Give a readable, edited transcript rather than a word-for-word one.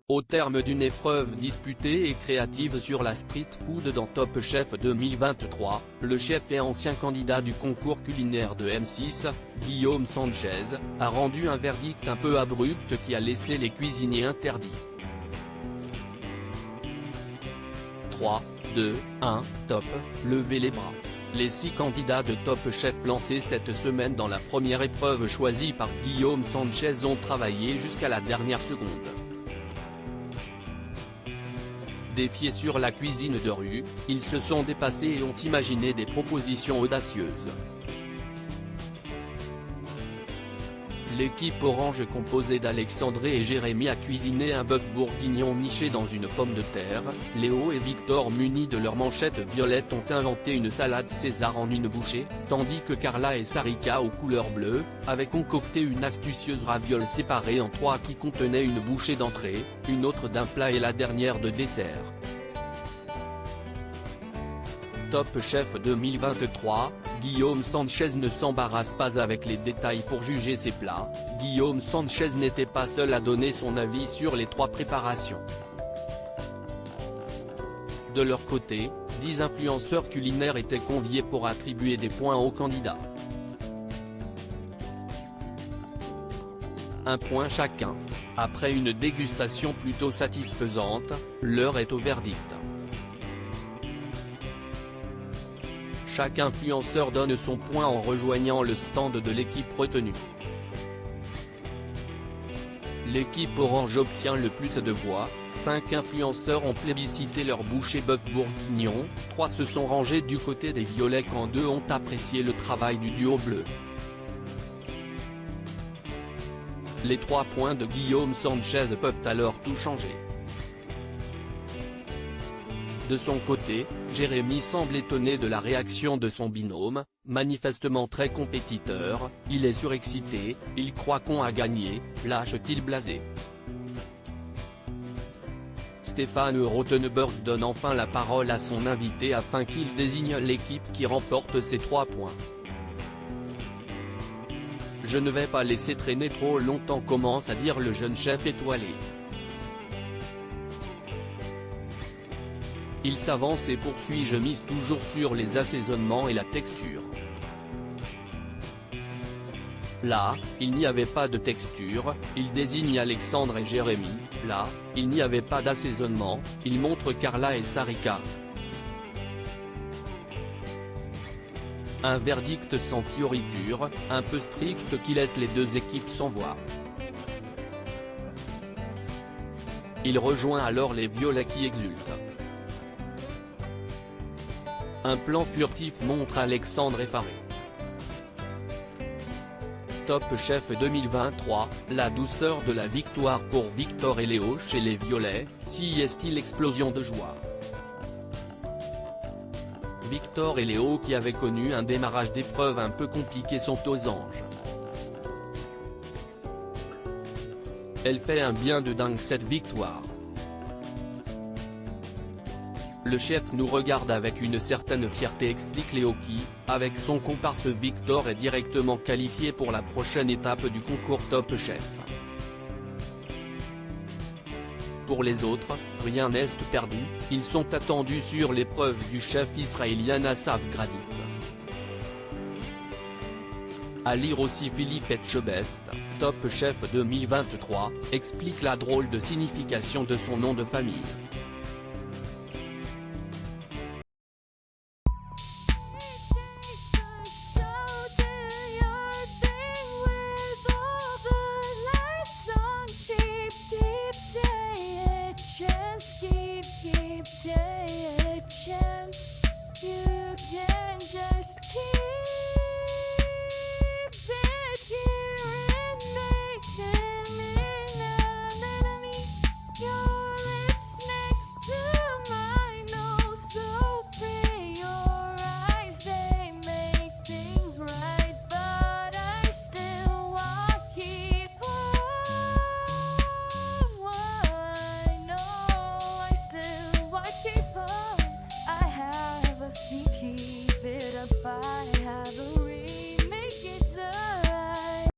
Au terme d'une épreuve disputée et créative sur la street food dans Top Chef 2023, le chef et ancien candidat du concours culinaire de M6, Guillaume Sanchez, a rendu un verdict un peu abrupt qui a laissé les cuisiniers interdits. 3, 2, 1, top, levez les bras. Les 6 candidats de Top Chef lancés cette semaine dans la première épreuve choisie par Guillaume Sanchez ont travaillé jusqu'à la dernière seconde. Défiés sur la cuisine de rue, ils se sont dépassés et ont imaginé des propositions audacieuses. L'équipe orange composée d'Alexandré et Jérémy a cuisiné un bœuf bourguignon niché dans une pomme de terre. Léo et Victor, munis de leurs manchettes violettes, ont inventé une salade César en une bouchée, tandis que Carla et Sarika, aux couleurs bleues, avaient concocté une astucieuse raviole séparée en 3 qui contenait une bouchée d'entrée, une autre d'un plat et la dernière de dessert. Top Chef 2023, Guillaume Sanchez ne s'embarrasse pas avec les détails pour juger ses plats. Guillaume Sanchez n'était pas seul à donner son avis sur les 3 préparations. De leur côté, 10 influenceurs culinaires étaient conviés pour attribuer des points aux candidats. Un point chacun. Après une dégustation plutôt satisfaisante, l'heure est au verdict. Chaque influenceur donne son point en rejoignant le stand de l'équipe retenue. L'équipe orange obtient le plus de voix, 5 influenceurs ont plébiscité leur bouchée bœuf bourguignon, 3 se sont rangés du côté des violets quand 2 ont apprécié le travail du duo bleu. Les 3 points de Guillaume Sanchez peuvent alors tout changer. De son côté, Jérémy semble étonné de la réaction de son binôme, manifestement très compétiteur. Il est surexcité, il croit qu'on a gagné, lâche-t-il blasé. Stéphane Rothenberg donne enfin la parole à son invité afin qu'il désigne l'équipe qui remporte ces 3 points. Je ne vais pas laisser traîner trop longtemps, commence à dire le jeune chef étoilé. Il s'avance et poursuit: je mise toujours sur les assaisonnements et la texture. Là, il n'y avait pas de texture, il désigne Alexandre et Jérémy. Là, il n'y avait pas d'assaisonnement, il montre Carla et Sarika. Un verdict sans fioriture, un peu strict qui laisse les 2 équipes sans voix. Il rejoint alors les violets qui exultent. Un plan furtif montre Alexandre effaré. Top Chef 2023, la douceur de la victoire pour Victor et Léo chez les violets, si est-il explosion de joie. Victor et Léo, qui avaient connu un démarrage d'épreuve un peu compliqué, sont aux anges. Elle fait un bien de dingue cette victoire. Le chef nous regarde avec une certaine fierté, explique Léo qui, avec son comparse Victor, est directement qualifié pour la prochaine étape du concours Top Chef. Pour les autres, rien n'est perdu, ils sont attendus sur l'épreuve du chef israélien Assaf Gradit. À lire aussi Philippe Etchebest, Top Chef 2023, explique la drôle de signification de son nom de famille.